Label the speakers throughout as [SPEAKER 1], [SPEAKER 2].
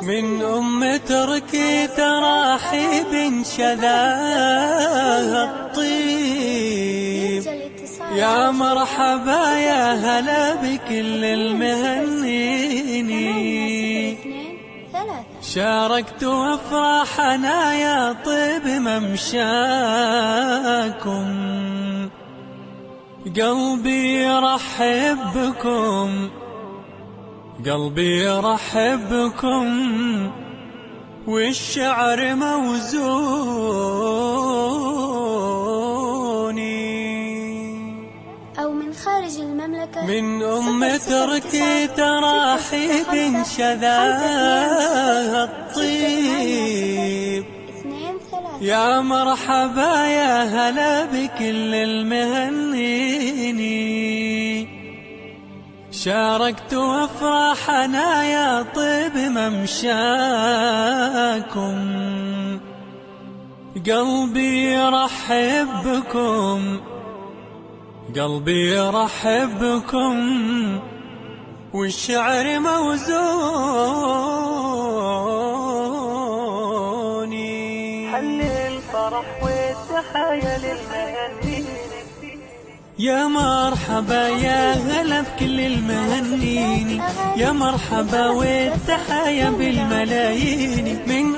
[SPEAKER 1] من تركي تراحيب شذاها الطيب. يا مرحبا يا هلا بكل المهنيني، شاركت أفراحنا يا طيب ممشاكم. قلبي يرحب بكم، قلبي يرحب بكم، والشعر موزوني.
[SPEAKER 2] أو من خارج المملكة
[SPEAKER 1] من تركي تراحيب شذاها الطيب. يا مرحبا يا هلا بكل المهنيني، شاركت أفراحنا يا طيب ممشاكم. قلبي يرحب بكم، قلبي يرحب بكم، والشعر موزوني.
[SPEAKER 3] حل الفرح والتحايا للمهنيين.
[SPEAKER 1] يا مرحبا يا هلا بكل المهنيني، يا مرحبا والتحايا بالملايين. من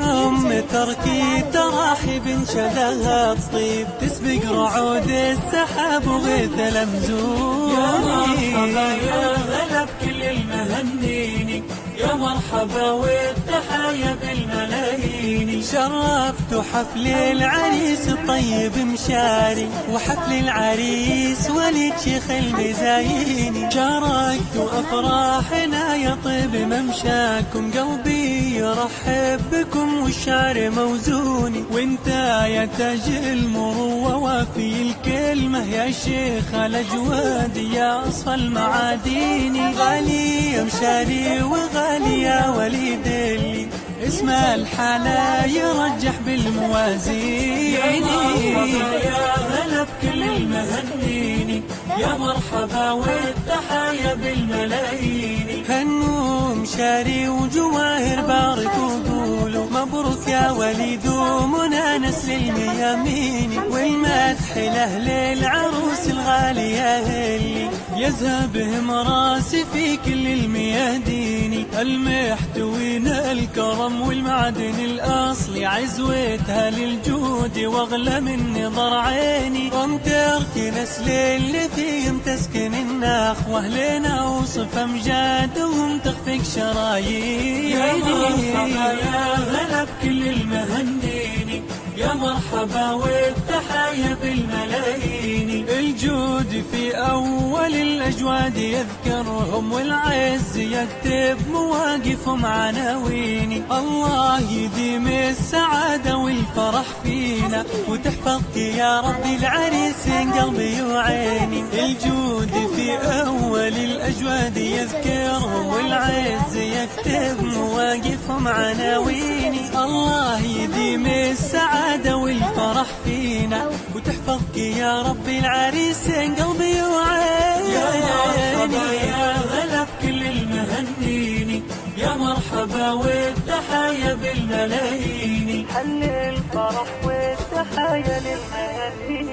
[SPEAKER 1] تركي تراحيب شذاها الطيب، تسبق رعود السحاب وغيث الأمزون. يا مرحبا يا هلا بكل المهنيني، يا مرحبا والتحايا بالملايين. شرفت حفل العريس الطيب مشاري، وحفل العريس وليد شيخ المزايين. شاركت أفراحنا يا طيب ممشاكم. قلبي يرحب بكم والشعر موزوني، وانت يا تاج المروة وفي الكلمة يا شيخ الأجواد يا أصفى المعادين. غالي يا مشاري وغالي يا وليد اللي اسم الحلا يرجح بالموازين. يا هلا بكل المهنيني، يا مرحبا والتحايا بالملايين. هنوا مشاري وجواهر باركوا وقولوا مبروك يا وليد ومنى نسل الميامين. والمدح لأهل العروس الغالية اللي يذهبهم راسي في كل الميادين. المحتوين الكرم والمعدن الأصلي، عزوتها للجود واغلى من نظر عيني. ومتركي نسل اللي فيهم تسكن النخوة، لنا وصف أمجادهم تخفق شرايين. يا مرحبا يا هلا بكل المهنيني، يا مرحبا والتحايا بالملايين. الجود في أول الأجواد يذكرهم، والعز يكتب مواقفهم عناويني. الله يديم السعادة والفرح فينا، وتحفظك يا ربي العريس قلبي وعيني. الجود في أول الأجواد يذكرهم، والعز يكتب مواقفهم عناويني. الله يديم السعادة والفرح فينا، وتحفظك يا ربي العريس قلبي وعيني. يا مرحبا يا هلا بكل المهنيني، يا مرحبا والتحايا بالملايين.
[SPEAKER 3] حل الفرح والتحايا للمهنيين.